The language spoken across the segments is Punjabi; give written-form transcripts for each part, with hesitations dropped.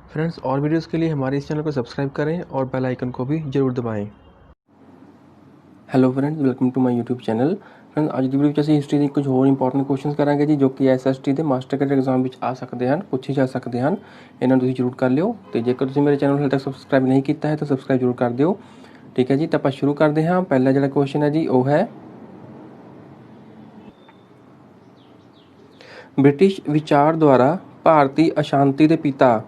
फ्रेंड्स, और वीडियोस के लिए हमारे इस चैनल को सब्सक्राइब करें और बेल आइकन को भी जरूर दबाएं। Hello friends, welcome to my YouTube channel. Friends, ਅੱਜ ਦੀ ਵੀਡੀਓ ਵਿੱਚ ਅਸੀਂ ਹਿਸਟਰੀ ਦੇ ਕੁਝ ਹੋਰ ਇੰਪੋਰਟੈਂਟ ਕੁਐਸਚਨਸ ਕਰਾਂਗੇ ਜੀ, ਜੋ ਕਿ SST ਦੇ ਮਾਸਟਰ ਕੈਡਰ ਐਗਜ਼ਾਮ ਵਿੱਚ ਆ ਸਕਦੇ ਹਨ, ਪੁੱਛੇ ਜਾ ਸਕਦੇ ਹਨ। ਇਹਨਾਂ ਨੂੰ ਤੁਸੀਂ ਜ਼ਰੂਰ ਕਰ ਲਿਓ ਤੇ ਜੇਕਰ ਤੁਸੀਂ ਮੇਰੇ ਚੈਨਲ ਨੂੰ ਹਾਲੇ ਤੱਕ ਸਬਸਕ੍ਰਾਈਬ ਨਹੀਂ ਕੀਤਾ ਹੈ ਤਾਂ ਸਬਸਕ੍ਰਾਈਬ ਜ਼ਰੂਰ ਕਰ ਦਿਓ। ਠੀਕ ਹੈ ਜੀ, ਤਾਂ ਆਪਾਂ ਸ਼ੁਰੂ ਕਰਦੇ ਹਾਂ। ਪਹਿਲਾ ਜਿਹੜਾ ਕੁਐਸਚਨ ਹੈ ਜੀ ਉਹ ਹੈ, ਬ੍ਰਿਟਿਸ਼ ਵਿਚਾਰ ਦੁਆਰਾ ਭਾਰਤੀ ਅਸ਼ਾਂਤੀ ਦੇ ਪਿਤਾ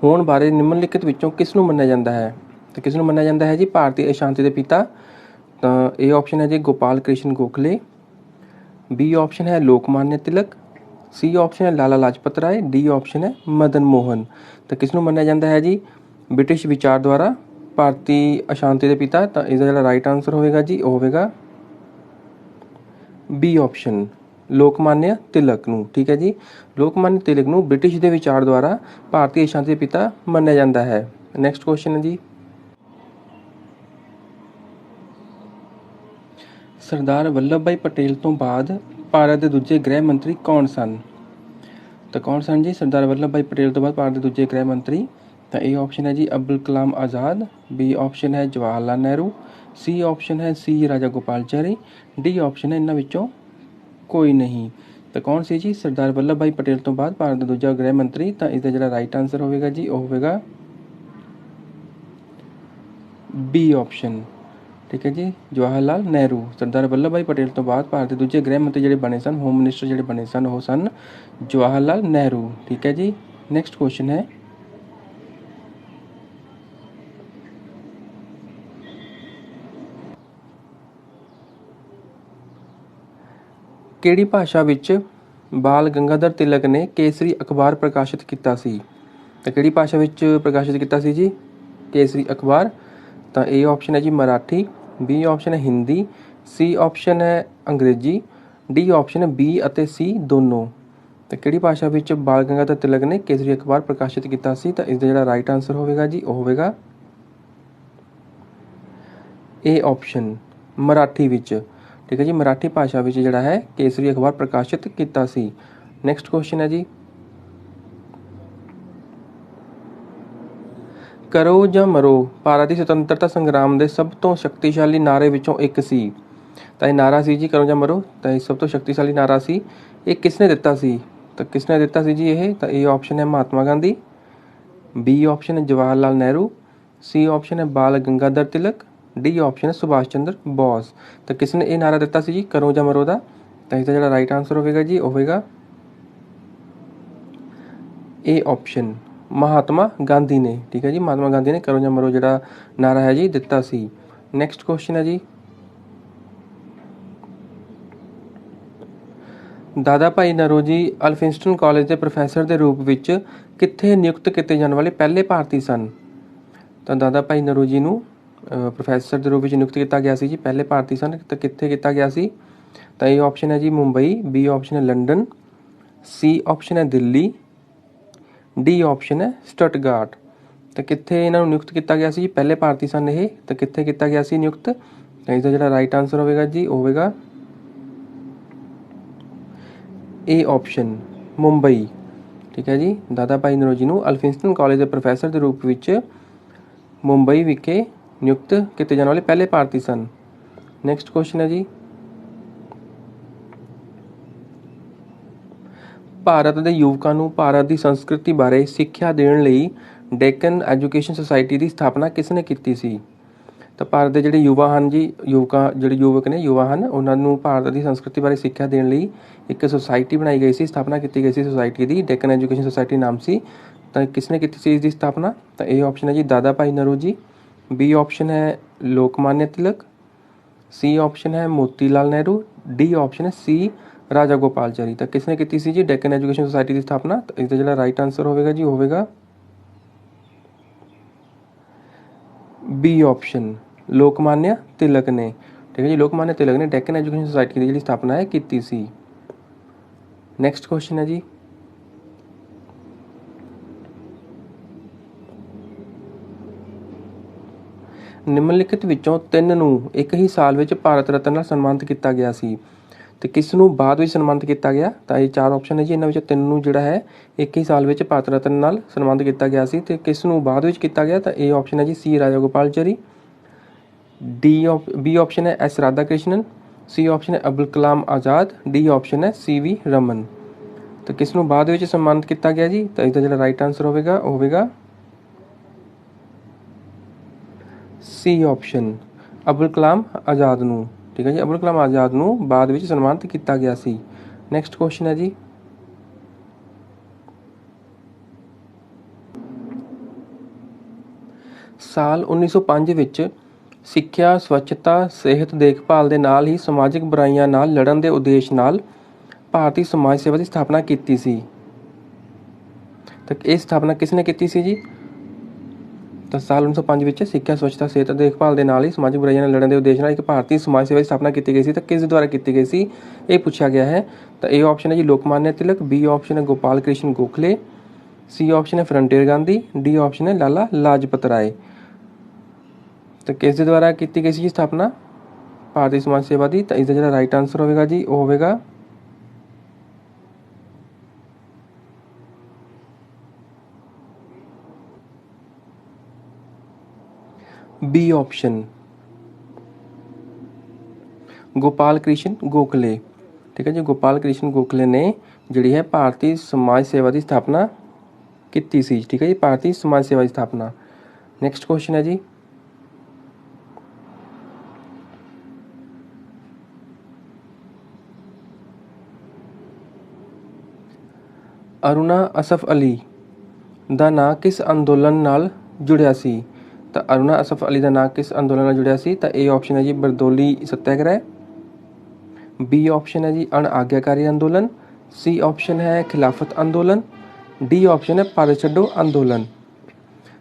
ਹੋਣ ਬਾਰੇ ਨਿਮਨਲਿਖਤ ਵਿੱਚੋਂ ਕਿਸ ਨੂੰ ਮੰਨਿਆ ਜਾਂਦਾ ਹੈ? ਤੇ ਕਿਸ ਨੂੰ ਮੰਨਿਆ ਜਾਂਦਾ ਹੈ ਜੀ ਭਾਰਤੀ ਅਸ਼ਾਂਤੀ ਦੇ ਪਿਤਾ? ਤਾਂ ਇਹ ਆਪਸ਼ਨ ਹੈ ਜੀ ਗੋਪਾਲ ਕ੍ਰਿਸ਼ਨ ਗੋਖਲੇ, बी ऑप्शन है लोकमान्य तिलक, सी ऑप्शन है लाला लाजपत राय, डी ऑप्शन है मदन मोहन। तो किसनों मन्निया जाता है जी ब्रिटिश विचार द्वारा भारती अशांति के पिता? तो इसका जो राइट आंसर होगा जी वो होगा बी ऑप्शन, लोकमान्य तिलक नूं। ठीक है जी, लोकमान्य तिलक नूं ब्रिटिश के विचार द्वारा भारतीय अशांति के पिता मन्निया जाता है। नैक्सट क्वेश्चन है जी, सरदार वल्लभ भाई पटेल तो बाद भारत के दूजे गृह मंत्री कौन सन? तो कौन सन जी सरदार वल्लभ भाई पटेल तो बाद भारत के दूजे गृह मंत्री? तो ए ऑप्शन है जी अब्दुल कलाम आज़ाद, बी ऑप्शन है जवाहर लाल नेहरू, सी ऑप्शन है सी राजा गोपालचारी, डी ऑप्शन है इन्होंने विचों कोई नहीं। तो कौन सी जी सरदार वल्लभ भाई पटेल तो बाद भारत का दूजा गृह मंत्री? तो इसका जो राइट आंसर होगा जी वो होगा बी ऑप्शन। ठीक है जी, जवाहर लाल नेहरू। सरदार वल्लभ भाई पटेल तो बाद भारत के दूजे गृह मंत्री जोड़े बने सन, होम मिनिस्टर जोड़े बने सन, वो सन जवाहर लाल नेहरू। ठीक है जी, नैक्सट क्वेश्चन है, ਕਿਹੜੀ ਭਾਸ਼ਾ ਵਿੱਚ ਬਾਲ ਗੰਗਾਧਰ ਤਿਲਕ ਨੇ ਕੇਸਰੀ ਅਖਬਾਰ ਪ੍ਰਕਾਸ਼ਿਤ ਕੀਤਾ ਸੀ? ਤਾਂ ਕਿਹੜੀ ਭਾਸ਼ਾ ਵਿੱਚ ਪ੍ਰਕਾਸ਼ਿਤ ਕੀਤਾ ਸੀ ਜੀ ਕੇਸਰੀ ਅਖਬਾਰ? ਤਾਂ ਇਹ ਆਪਸ਼ਨ ਹੈ ਜੀ ਮਰਾਠੀ, ਬੀ ਆਪਸ਼ਨ ਹੈ ਹਿੰਦੀ, ਸੀ ਆਪਸ਼ਨ ਹੈ ਅੰਗਰੇਜ਼ੀ, ਡੀ ਆਪਸ਼ਨ ਹੈ ਬੀ ਅਤੇ ਸੀ ਦੋਨੋਂ। ਤਾਂ ਕਿਹੜੀ ਭਾਸ਼ਾ ਵਿੱਚ ਬਾਲ ਗੰਗਾਧਰ ਤਿਲਕ ਨੇ ਕੇਸਰੀ ਅਖਬਾਰ ਪ੍ਰਕਾਸ਼ਿਤ ਕੀਤਾ ਸੀ? ਤਾਂ ਇਸਦਾ ਜਿਹੜਾ ਰਾਈਟ ਆਂਸਰ ਹੋਵੇਗਾ ਜੀ ਉਹ ਹੋਵੇਗਾ ਇਹ ਆਪਸ਼ਨ, ਮਰਾਠੀ ਵਿੱਚ। ठीक है जी, मराठी भाषा में जोड़ा है केसरी अखबार प्रकाशित किया सी। नैक्सट क्वेश्चन है जी, करो या मरो भारत की स्वतंत्रता संग्राम के सब तो शक्तिशाली नारे विचों एक सी। तो यह नारा सी जी करो या मरो, तो सब तो शक्तिशाली नारा सी। ये किसने दिता सी? तो किसने दिता सी जी ये? तो ये ऑप्शन है महात्मा गांधी, बी ऑप्शन है जवाहर लाल नेहरू, सी ऑप्शन है बाल गंगाधर तिलक, डी ऑप्शन है सुभाष चंद्र बोस। तो किसने ये नारा दिता सी जी करो या मरो दा? तो इसका जो राइट आंसर होगा जी होगा ए ऑप्शन, महात्मा गांधी ने। ठीक है जी, महात्मा गांधी ने करो या मरो जो नारा है जी दिता सी। नैक्सट क्वेश्चन है जी, दादा भाई नरोजी अल्फिंस्टन कॉलेज के प्रोफैसर के रूप में कित्थे नियुक्त किए जाने वाले पहले भारती सन? तो दादा भाई नरोजी नूं प्रोफैसर के रूप में नियुक्त किया गया सी जी, पहले भारती सन। तो कित्थे किया गया सी? तो ये ऑप्शन है जी मुंबई, बी ऑप्शन है लंडन, सी ऑप्शन है दिल्ली, डी ऑप्शन है स्टटगार्ट। तो कित्थे इन्हों नियुक्त किया गया सी जी, पहले भारती सन ये? तो कित्थे किया गया सी नियुक्त? तो इसका जो राइट आंसर होगा जी होगा ए ऑप्शन, मुंबई। ठीक है जी, दादा भाई नरोजी नूं अल्फिंस्टन कॉलेज के प्रोफैसर के रूप में मुंबई विखे नियुक्त किए जाने वाले पहले भारती सन। नैक्सट क्वेश्चन है जी, भारत के युवकों को भारत की संस्कृति बारे सिक्ख्या देने लई डेकन एजुकेशन सोसाइटी की स्थापना किसने की सी? तो भारत के जोड़े युवा हैं जी, युवक ने युवा हैं, उन्होंने भारत की संस्कृति बारे सिक्ख्या देने लई एक सोसाइटी बनाई गई सी, स्थापना की गई सी सोसाइटी की, डेकन एजुकेशन सोसाइटी नाम सी। तो किसने की सी इसकी स्थापना? तो ये ऑप्शन है जी दादा भाई नरोजी, बी ऑप्शन है लोकमान्य तिलक, सी ऑप्शन है मोतीलाल नेहरू, डी ऑप्शन है सी राजा गोपालचारी। तो किसने की सी जी डेकन एजुकेशन सोसाइटी की स्थापना? तो इसका जो राइट आंसर होगा जी होगा बी ऑप्शन, लोकमान्य तिलक ने। ठीक है जी, लोकमान्य तिलक ने डेकन एजुकेशन सोसाइटी की जी स्थापना है की सी। नैक्सट क्वेश्चन है जी, निम्नलिखित विचों 3 नूं एक ही साल विच भारत रत्न नाल सन्मानित किया गया सी। ਤੇ ਕਿਸ ਨੂੰ ਬਾਅਦ ਵਿੱਚ ਸਨਮਾਨਿਤ ਕੀਤਾ ਗਿਆ? ਤਾਂ ਇਹ 4 ਆਪਸ਼ਨ ਹੈ ਜੀ, ਇਹਨਾਂ ਵਿੱਚੋਂ 3 ਨੂੰ ਜਿਹੜਾ ਹੈ 21 ਸਾਲ ਵਿੱਚ ਭਾਰਤ ਰਤਨ ਨਾਲ ਸਨਮਾਨਿਤ ਕੀਤਾ ਗਿਆ ਸੀ, ਤੇ ਕਿਸ ਨੂੰ ਬਾਅਦ ਵਿੱਚ ਕੀਤਾ ਗਿਆ? ਤਾਂ ਇਹ ਆਪਸ਼ਨ ਹੈ ਜੀ ਸੀ ਰਾਜਾ ਗੋਪਾਲਚਰੀ, ਬੀ ਆਪਸ਼ਨ ਹੈ ਐਸ ਰਾਧਾ ਕ੍ਰਿਸ਼ਨਨ, ਸੀ ਆਪਸ਼ਨ ਹੈ ਅਬਦੁਲ ਕਲਾਮ ਆਜ਼ਾਦ, ਡੀ ਆਪਸ਼ਨ ਹੈ CV ਰਮਨ। ਤਾਂ ਕਿਸ ਨੂੰ ਬਾਅਦ ਵਿੱਚ ਸਨਮਾਨਿਤ ਕੀਤਾ ਗਿਆ ਜੀ? ਤਾਂ ਇਹਦਾ ਜਿਹੜਾ ਰਾਈਟ ਆਂਸਰ ਹੋਵੇਗਾ ਉਹ ਹੋਵੇਗਾ ਸੀ ਆਪਸ਼ਨ ਅਬਦੁਲ ਕਲਾਮ ਆਜ਼ਾਦ ਨੂੰ। ਠੀਕ ਹੈ ਜੀ, ਅਬਦੁਲ ਕਲਾਮ ਆਜ਼ਾਦ ਨੂੰ ਬਾਅਦ ਵਿੱਚ ਸਨਮਾਨਿਤ ਕੀਤਾ ਗਿਆ ਸੀ। ਨੈਕਸਟ ਕੁਐਸਚਨ ਹੈ ਜੀ, ਸਾਲ 1905 ਵਿੱਚ ਸਿੱਖਿਆ, ਸਵੱਛਤਾ, ਸਿਹਤ ਦੇਖਭਾਲ ਦੇ ਨਾਲ ਹੀ ਸਮਾਜਿਕ ਬੁਰਾਈਆਂ ਨਾਲ ਲੜਨ ਦੇ ਉਦੇਸ਼ ਨਾਲ ਭਾਰਤੀ ਸਮਾਜ ਸੇਵਾ ਦੀ ਸਥਾਪਨਾ ਕੀਤੀ ਸੀ। ਤਾਂ ਇਹ ਸਥਾਪਨਾ ਕਿਸ ਨੇ ਕੀਤੀ ਸੀ ਜੀ? ਤਾਂ ਸਾਲ 1905 ਵਿੱਚ ਸਿੱਖਿਆ, ਸਵੱਛਤਾ, ਸਿਹਤ ਦੇਖਭਾਲ ਦੇ ਨਾਲ ਹੀ ਸਮਾਜਿਕ ਬੁਰਾਈਆਂ ਨਾਲ ਲੜਨ ਦੇ ਉਦੇਸ਼ ਨਾਲ ਇੱਕ ਭਾਰਤੀ ਸਮਾਜ ਸੇਵਾ ਦੀ ਸਥਾਪਨਾ ਕੀਤੀ ਗਈ ਸੀ। ਤਾਂ ਕਿਸ ਦੁਆਰਾ ਕੀਤੀ ਗਈ ਸੀ ਇਹ ਪੁੱਛਿਆ ਗਿਆ ਹੈ। ਤਾਂ ਇਹ ਆਪਸ਼ਨ ਹੈ ਜੀ ਲੋਕਮਾਨਿਆ ਤਿਲਕ, ਬੀ ਆਪਸ਼ਨ ਹੈ ਗੋਪਾਲ ਕ੍ਰਿਸ਼ਨ ਗੋਖਲੇ, ਸੀ ਆਪਸ਼ਨ ਹੈ ਫਰੰਟੀਅਰ ਗਾਂਧੀ, ਡੀ ਆਪਸ਼ਨ ਹੈ ਲਾਲਾ ਲਾਜਪਤ ਰਾਏ। ਤਾਂ ਕਿਸ ਦੇ ਦੁਆਰਾ ਕੀਤੀ ਗਈ ਸੀ ਜੀ ਸਥਾਪਨਾ ਭਾਰਤੀ ਸਮਾਜ ਸੇਵਾ ਦੀ? ਤਾਂ ਇਸਦਾ ਜਿਹੜਾ ਰਾਈਟ ਆਂਸਰ ਹੋਵੇਗਾ ਜੀ ਉਹ ਹੋਵੇਗਾ बी ऑप्शन गोपाल कृष्ण गोखले। ठीक है जी, गोपाल कृष्ण गोखले ने जिहड़ी है भारतीय समाज सेवा की स्थापना की सी। ठीक है जी, भारतीय समाज सेवा की स्थापना। नैक्सट क्वेश्चन है जी, अरुणा असफ अली ਦਾ ਨਾਂ किस अंदोलन नाल जुड़िया सी? ਤਾਂ ਅਰੁਣਾ ਅਸਫ ਅਲੀ ਦਾ ਨਾਂ ਕਿਸ ਅੰਦੋਲਨ ਨਾਲ ਜੁੜਿਆ ਸੀ? ਤਾਂ ਇਹ ਆਪਸ਼ਨ ਹੈ ਜੀ ਬਰਦੋਲੀ ਸੱਤਿਆਗ੍ਰਹਿ, ਬੀ ਆਪਸ਼ਨ ਹੈ ਜੀ ਅਣ ਆਗਿਆਕਾਰੀ ਅੰਦੋਲਨ, ਸੀ ਆਪਸ਼ਨ ਹੈ ਖਿਲਾਫਤ ਅੰਦੋਲਨ, ਡੀ ਆਪਸ਼ਨ ਹੈ ਭਾਰਤ ਛੱਡੋ ਅੰਦੋਲਨ।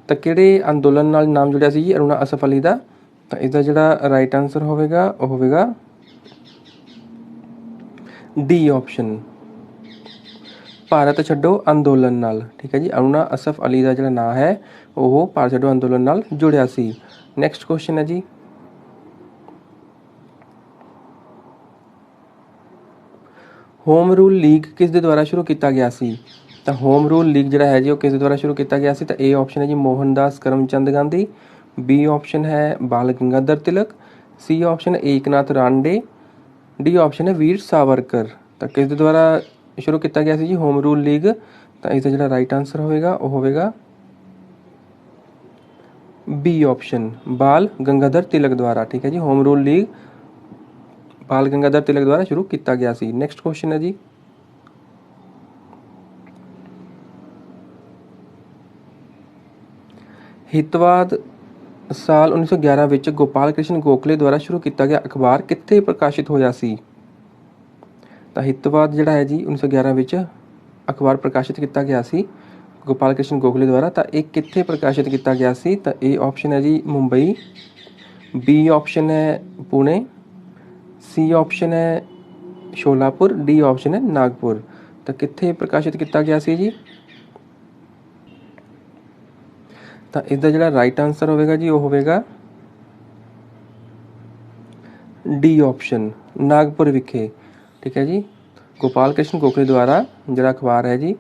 ਤਾਂ ਕਿਹੜੇ ਅੰਦੋਲਨ ਨਾਲ ਨਾਮ ਜੁੜਿਆ ਸੀ ਜੀ ਅਰੁਣਾ ਅਸਫ ਅਲੀ ਦਾ? ਤਾਂ ਇਸਦਾ ਜਿਹੜਾ ਰਾਈਟ ਆਂਸਰ ਹੋਵੇਗਾ ਉਹ ਹੋਵੇਗਾ ਡੀ ਆਪਸ਼ਨ ਭਾਰਤ ਛੱਡੋ ਅੰਦੋਲਨ ਨਾਲ। ਠੀਕ ਹੈ ਜੀ, ਅਰੁਣਾ ਅਸਫ ਅਲੀ ਦਾ ਜਿਹੜਾ ਨਾਂ ਹੈ ਉਹ ਭਾਰਤ ਛੱਡੋ ਅੰਦੋਲਨ ਨਾਲ ਜੁੜਿਆ ਸੀ। ਨੈਕਸਟ ਕੁਐਸਚਨ ਹੈ ਜੀ, ਹੋਮ ਰੂਲ ਲੀਗ ਕਿਸ ਦੇ ਦੁਆਰਾ ਸ਼ੁਰੂ ਕੀਤਾ ਗਿਆ ਸੀ? ਤਾਂ ਹੋਮ ਰੂਲ ਲੀਗ ਜਿਹੜਾ ਹੈ ਜੀ ਉਹ ਕਿਸ ਦੇ ਦੁਆਰਾ ਸ਼ੁਰੂ ਕੀਤਾ ਗਿਆ ਸੀ? ਤਾਂ ਇਹ ਆਪਸ਼ਨ ਹੈ ਜੀ ਮੋਹਨਦਾਸ ਕਰਮਚੰਦ ਗਾਂਧੀ, ਬੀ ਆਪਸ਼ਨ ਹੈ ਬਾਲ ਗੰਗਾਧਰ ਤਿਲਕ, ਸੀ ਆਪਸ਼ਨ ਹੈ ਏਕਨਾਥ ਰਾਂਡੇ, ਡੀ ਆਪਸ਼ਨ ਹੈ ਵੀਰ ਸਾਵਰਕਰ। ਤਾਂ ਕਿਸ ਦੇ ਦੁਆਰਾ ਸ਼ੁਰੂ ਕੀਤਾ ਗਿਆ ਸੀ ਜੀ ਹੋਮ ਰੂਲ ਲੀਗ? ਤਾਂ ਇਸ ਦਾ ਜਿਹੜਾ ਰਾਈਟ ਆਂਸਰ ਹੋਵੇਗਾ ਉਹ ਹੋਵੇਗਾ बी ऑप्शन बाल गंगाधर तिलक द्वारा। ठीक है जी, होम रूल लीग बाल गंगाधर तिलक द्वारा शुरू किया गया सी। नैक्सट क्वेश्चन है जी, हितवाद साल 1911 ਵਿੱਚ ਗੋਪਾਲ ਕ੍ਰਿਸ਼ਨ ਗੋਖਲੇ ਦੁਆਰਾ ਸ਼ੁਰੂ ਕੀਤਾ ਗਿਆ ਅਖਬਾਰ ਕਿੱਥੇ ਪ੍ਰਕਾਸ਼ਿਤ ਹੋਇਆ ਸੀ? ਤਾਂ ਹਿਤਵਾਦ ਜਿਹੜਾ ਹੈ ਜੀ 1911 ਵਿੱਚ ਅਖਬਾਰ ਪ੍ਰਕਾਸ਼ਿਤ ਕੀਤਾ ਗਿਆ ਸੀ ਗੋਪਾਲ ਕ੍ਰਿਸ਼ਨ ਗੋਖਲੇ ਦੁਆਰਾ। ਤਾਂ ਇਹ ਕਿੱਥੇ ਪ੍ਰਕਾਸ਼ਿਤ ਕੀਤਾ ਗਿਆ ਸੀ? ਤਾਂ ਇਹ ਆਪਸ਼ਨ ਹੈ ਜੀ ਮੁੰਬਈ, ਬੀ ਆਪਸ਼ਨ ਹੈ ਪੁਣੇ, ਸੀ ਆਪਸ਼ਨ ਹੈ ਸ਼ੋਲਾਪੁਰ, ਡੀ ਆਪਸ਼ਨ ਹੈ ਨਾਗਪੁਰ। ਤਾਂ ਕਿੱਥੇ ਪ੍ਰਕਾਸ਼ਿਤ ਕੀਤਾ ਗਿਆ ਸੀ ਜੀ? ਤਾਂ ਇਸਦਾ ਜਿਹੜਾ ਰਾਈਟ ਆਂਸਰ ਹੋਵੇਗਾ ਜੀ ਉਹ ਹੋਵੇਗਾ ਡੀ ਆਪਸ਼ਨ ਨਾਗਪੁਰ ਵਿਖੇ। ਠੀਕ ਹੈ ਜੀ, ਗੋਪਾਲ ਕ੍ਰਿਸ਼ਨ ਗੋਖਲੇ ਦੁਆਰਾ ਜਿਹੜਾ ਅਖਬਾਰ ਹੈ ਜੀ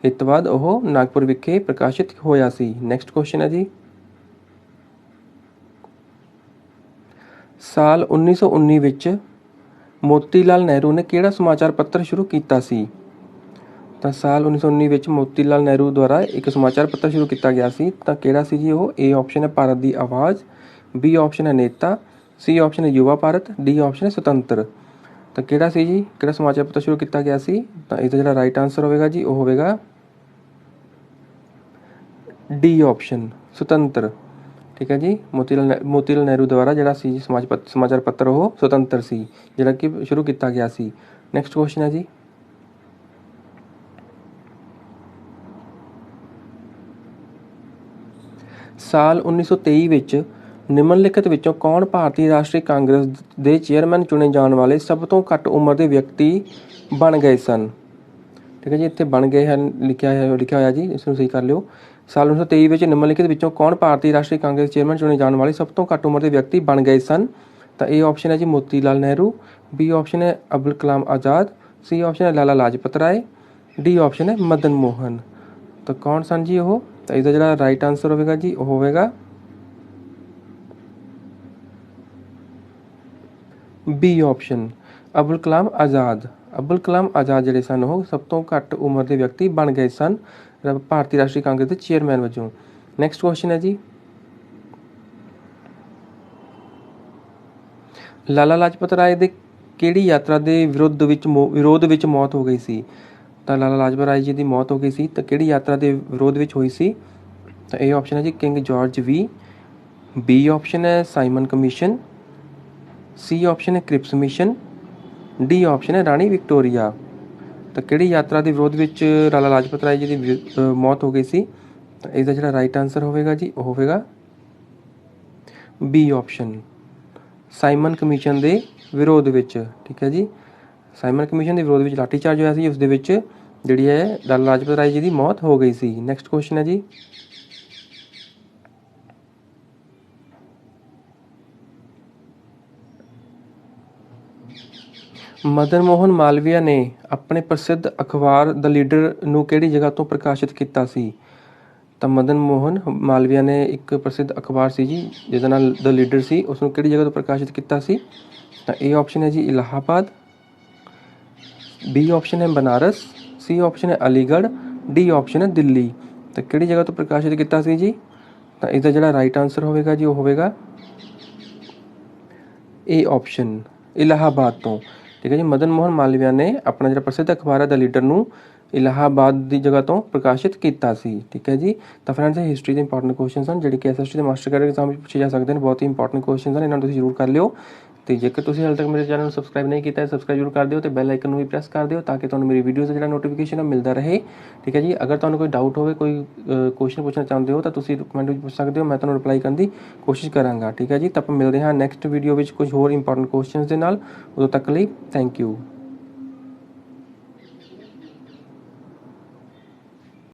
ਹਿਤਵਾਦ ਉਹ ਨਾਗਪੁਰ ਵਿਖੇ ਪ੍ਰਕਾਸ਼ਿਤ ਹੋਇਆ ਸੀ। ਨੈਕਸਟ ਕੁਐਸਚਨ ਹੈ ਜੀ, ਸਾਲ 1919 ਵਿੱਚ ਮੋਤੀ ਲਾਲ ਨਹਿਰੂ ਨੇ ਕਿਹੜਾ ਸਮਾਚਾਰ ਪੱਤਰ ਸ਼ੁਰੂ ਕੀਤਾ ਸੀ? ਤਾਂ ਸਾਲ 1919 ਵਿੱਚ ਮੋਤੀ ਲਾਲ ਨਹਿਰੂ ਦੁਆਰਾ ਇੱਕ ਸਮਾਚਾਰ ਪੱਤਰ ਸ਼ੁਰੂ ਕੀਤਾ ਗਿਆ ਸੀ। ਤਾਂ ਕਿਹੜਾ ਸੀ ਜੀ ਉਹ? ਏ ਆਪਸ਼ਨ ਹੈ ਭਾਰਤ ਦੀ ਆਵਾਜ਼, ਬੀ ਆਪਸ਼ਨ ਹੈ ਨੇਤਾ, ਸੀ ਆਪਸ਼ਨ ਹੈ ਯੁਵਾ ਭਾਰਤ, ਡੀ ਆਪਸ਼ਨ ਹੈ ਸੁਤੰਤਰ। ਤਾਂ ਕਿਹੜਾ ਸੀ ਜੀ, ਕਿਹੜਾ ਸਮਾਚਾਰ ਪੱਤਰ ਸ਼ੁਰੂ ਕੀਤਾ ਗਿਆ ਸੀ? ਤਾਂ ਇਸਦਾ ਜਿਹੜਾ ਰਾਈਟ ਆਂਸਰ ਹੋਵੇਗਾ ਜੀ ਉਹ ਹੋਵੇਗਾ ਡੀ ਆਪਸ਼ਨ ਸੁਤੰਤਰ। ਠੀਕ ਹੈ ਜੀ, ਮੋਤੀ ਲਾਲ ਨਹਿਰੂ ਦੁਆਰਾ ਜਿਹੜਾ ਸੀ ਜੀ ਸਮਾਚਾਰ ਪੱਤਰ ਉਹ ਸੁਤੰਤਰ ਸੀ ਜਿਹੜਾ ਕਿ ਸ਼ੁਰੂ ਕੀਤਾ ਗਿਆ ਸੀ। ਨੈਕਸਟ ਕੁਐਸਚਨ ਹੈ ਜੀ, ਸਾਲ 1923 ਵਿੱਚ ਨਿਮਨਲਿਖਤ ਵਿੱਚੋਂ ਕੌਣ ਭਾਰਤੀ ਰਾਸ਼ਟਰੀ ਕਾਂਗਰਸ ਦੇ ਚੇਅਰਮੈਨ ਚੁਣੇ ਜਾਣ ਵਾਲੇ ਸਭ ਤੋਂ ਘੱਟ ਉਮਰ ਦੇ ਵਿਅਕਤੀ ਬਣ ਗਏ ਸਨ? ਠੀਕ ਹੈ ਜੀ, ਇੱਥੇ ਬਣ ਗਏ ਹਨ ਲਿਖਿਆ ਹੋਇਆ ਜੀ, ਇਸ ਨੂੰ ਸਹੀ ਕਰ ਲਿਓ। ਸਾਲ 1923 ਵਿੱਚ ਨਿਮਨਲਿਖਤ ਵਿੱਚੋਂ ਕੌਣ ਭਾਰਤੀ ਰਾਸ਼ਟਰੀ ਕਾਂਗਰਸ ਚੇਅਰਮੈਨ ਚੁਣੇ ਜਾਣ ਵਾਲੇ ਸਭ ਤੋਂ ਘੱਟ ਉਮਰ ਦੇ ਵਿਅਕਤੀ ਬਣ ਗਏ ਸਨ? ਤਾਂ ਇਹ ਆਪਸ਼ਨ ਹੈ ਜੀ ਮੋਤੀ ਲਾਲ ਨਹਿਰੂ, ਬੀ ਆਪਸ਼ਨ ਹੈ ਅਬਦੁਲ ਕਲਾਮ ਆਜ਼ਾਦ, ਸੀ ਆਪਸ਼ਨ ਹੈ ਲਾਲਾ ਲਾਜਪਤ ਰਾਏ, ਡੀ ਆਪਸ਼ਨ ਹੈ ਮਦਨ ਮੋਹਨ। ਤਾਂ ਕੌਣ ਸਨ ਜੀ ਉਹ? ਤਾਂ ਇਹਦਾ ਜਿਹੜਾ ਰਾਈਟ ਆਂਸਰ ਹੋਵੇਗਾ ਜੀ ਉਹ ਹੋਵੇਗਾ ਬੀ ਆਪਸ਼ਨ ਅਬਦੁਲ ਕਲਾਮ ਆਜ਼ਾਦ। ਅਬਦੁਲ ਕਲਾਮ ਆਜ਼ਾਦ ਜਿਹੜੇ ਸਨ ਉਹ ਸਭ ਤੋਂ ਘੱਟ ਉਮਰ ਦੇ ਵਿਅਕਤੀ ਬਣ ਗਏ ਸਨ ਭਾਰਤੀ ਰਾਸ਼ਟਰੀ ਕਾਂਗਰਸ ਦੇ ਚੇਅਰਮੈਨ ਵਜੋਂ। ਨੈਕਸਟ ਕੁਐਸਚਨ ਹੈ ਜੀ, ਲਾਲਾ ਲਾਜਪਤ ਰਾਏ ਦੇ ਕਿਹੜੀ ਯਾਤਰਾ ਦੇ ਵਿਰੋਧ ਵਿੱਚ ਮੌਤ ਹੋ ਗਈ ਸੀ? ਤਾਂ ਲਾਲਾ ਲਾਜਪਤ ਰਾਏ ਜੀ ਦੀ ਮੌਤ ਹੋ ਗਈ ਸੀ ਤਾਂ ਕਿਹੜੀ ਯਾਤਰਾ ਦੇ ਵਿਰੋਧ ਵਿੱਚ ਹੋਈ ਸੀ? ਤਾਂ ਇਹ ਆਪਸ਼ਨ ਹੈ ਜੀ ਕਿੰਗ ਜਾਰਜ ਵੀ, ਬੀ ਆਪਸ਼ਨ ਹੈ ਸਾਈਮਨ ਕਮਿਸ਼ਨ, ਸੀ ਆਪਸ਼ਨ ਹੈ ਕ੍ਰਿਪਸ ਮਿਸ਼ਨ, ਡੀ ਆਪਸ਼ਨ ਹੈ ਰਾਣੀ ਵਿਕਟੋਰੀਆ। ਤਾਂ ਕਿਹੜੀ ਯਾਤਰਾ ਦੇ ਵਿਰੋਧ ਵਿੱਚ ਲਾਲਾ ਲਾਜਪਤ ਰਾਏ ਜੀ ਦੀ ਮੌਤ ਹੋ ਗਈ ਸੀ? ਤਾਂ ਇਸਦਾ ਜਿਹੜਾ ਰਾਈਟ ਆਂਸਰ ਹੋਵੇਗਾ ਜੀ ਉਹ ਹੋਵੇਗਾ ਬੀ ਆਪਸ਼ਨ ਸਾਈਮਨ ਕਮਿਸ਼ਨ ਦੇ ਵਿਰੋਧ ਵਿੱਚ। ਠੀਕ ਹੈ ਜੀ, ਸਾਈਮਨ ਕਮਿਸ਼ਨ ਦੇ ਵਿਰੋਧ ਵਿੱਚ ਲਾਠੀਚਾਰਜ ਹੋਇਆ ਸੀ, ਉਸ ਦੇ ਵਿੱਚ ਜਿਹੜੀ ਹੈ ਲਾਲਾ ਲਾਜਪਤ ਰਾਏ ਜੀ ਦੀ ਮੌਤ ਹੋ ਗਈ ਸੀ। ਨੈਕਸਟ ਕੁਐਸਚਨ ਹੈ ਜੀ, ਮਦਨ ਮੋਹਨ ਮਾਲਵੀਆ ਨੇ ਆਪਣੇ ਪ੍ਰਸਿੱਧ ਅਖਬਾਰ ਦ ਲੀਡਰ ਨੂੰ ਕਿਹੜੀ ਜਗ੍ਹਾ ਤੋਂ ਪ੍ਰਕਾਸ਼ਿਤ ਕੀਤਾ ਸੀ? ਤਾਂ ਮਦਨ ਮੋਹਨ ਮਾਲਵੀਆ ਨੇ ਇੱਕ ਪ੍ਰਸਿੱਧ ਅਖਬਾਰ ਸੀ ਜੀ ਜਿਹਦਾ ਨਾਲ ਦ ਲੀਡਰ ਸੀ, ਉਸ ਨੂੰ ਕਿਹੜੀ ਜਗ੍ਹਾ ਤੋਂ ਪ੍ਰਕਾਸ਼ਿਤ ਕੀਤਾ ਸੀ? ਤਾਂ ਇਹ ਆਪਸ਼ਨ ਹੈ ਜੀ ਇਲਾਹਾਬਾਦ, ਬੀ ਆਪਸ਼ਨ ਹੈ ਬਨਾਰਸ, ਸੀ ਆਪਸ਼ਨ ਹੈ ਅਲੀਗੜ੍ਹ, ਡੀ ਆਪਸ਼ਨ ਹੈ ਦਿੱਲੀ। ਤਾਂ ਕਿਹੜੀ ਜਗ੍ਹਾ ਤੋਂ ਪ੍ਰਕਾਸ਼ਿਤ ਕੀਤਾ ਸੀ ਜੀ? ਤਾਂ ਇਸਦਾ ਜਿਹੜਾ ਰਾਈਟ ਆਂਸਰ ਹੋਵੇਗਾ ਜੀ ਉਹ ਹੋਵੇਗਾ ਇਹ ਆਪਸ਼ਨ ਇਲਾਹਾਬਾਦ ਤੋਂ। ਠੀਕ ਹੈ ਜੀ, ਮਦਨ ਮੋਹਨ ਮਾਲਵੀਆ ਨੇ ਆਪਣਾ ਜਿਹੜਾ ਪ੍ਰਸਿੱਧ ਅਖਬਾਰ ਹੈ ਦ ਲੀਡਰ ਨੂੰ ਇਲਾਹਾਬਾਦ ਦੀ ਜਗ੍ਹਾ ਤੋਂ ਪ੍ਰਕਾਸ਼ਿਤ ਕੀਤਾ ਸੀ। ਠੀਕ ਹੈ ਜੀ, ਤਾਂ ਫਰੈਂਡਸ ਇਹ ਹਿਸਟਰੀ ਦੇ ਇੰਪੋਰਟੈਂਟ ਕੁਐਸਚਨਸ ਹਨ ਜਿਹੜੇ ਕਿ SST ਦੇ ਮਾਸਟਰ ਕੈਡਰ ਐਗਜ਼ਾਮ ਵਿੱਚ ਪੁੱਛੇ ਜਾ ਸਕਦੇ ਨੇ। ਬਹੁਤ ਹੀ ਇੰਪੋਰਟੈਂਟ ਕੁਐਸਚਨਸ ਹਨ, ਇਹਨਾਂ ਨੂੰ ਤੁਸੀਂ ਜ਼ਰੂਰ ਕਰ ਲਿਓ। ਤੇ ਜੇਕਰ ਤੁਸੀਂ ਹਾਲੇ ਤੱਕ ਮੇਰੇ ਚੈਨਲ ਨੂੰ ਸਬਸਕ੍ਰਾਈਬ ਨਹੀਂ ਕੀਤਾ ਹੈ ਸਬਸਕ੍ਰਾਈਬ ਜ਼ਰੂਰ ਕਰ ਦਿਓ ਤੇ ਬੈਲ ਆਈਕਨ ਨੂੰ ਵੀ ਪ੍ਰੈਸ ਕਰ ਦਿਓ ਤਾਂ ਕਿ ਤੁਹਾਨੂੰ ਮੇਰੀ ਵੀਡੀਓਜ਼ ਦਾ ਜਿਹੜਾ ਨੋਟੀਫਿਕੇਸ਼ਨ ਹੈ ਮਿਲਦਾ ਰਹੇ। ਠੀਕ ਹੈ ਜੀ, ਅਗਰ ਤੁਹਾਨੂੰ ਕੋਈ ਡਾਊਟ ਹੋਵੇ, ਕੋਈ ਕੁਐਸਚਨ ਪੁੱਛਣਾ ਚਾਹੁੰਦੇ ਹੋ ਤਾਂ ਤੁਸੀਂ ਕਮੈਂਟ ਵਿੱਚ ਪੁੱਛ ਸਕਦੇ ਹੋ, ਮੈਂ ਤੁਹਾਨੂੰ ਰਿਪਲਾਈ ਕਰਨ ਦੀ ਕੋਸ਼ਿਸ਼ ਕਰਾਂਗਾ। ਠੀਕ ਹੈ ਜੀ, ਤਾਂ ਆਪਾਂ ਮਿਲਦੇ ਹਾਂ ਨੈਕਸਟ ਵੀਡੀਓ ਵਿੱਚ ਕੁਝ ਹੋਰ ਇੰਪੋਰਟੈਂਟ ਕੁਐਸਚਨਸ ਦੇ ਨਾਲ। ਉਦੋਂ ਤੱਕ ਲਈ ਥੈਂਕ ਯੂ।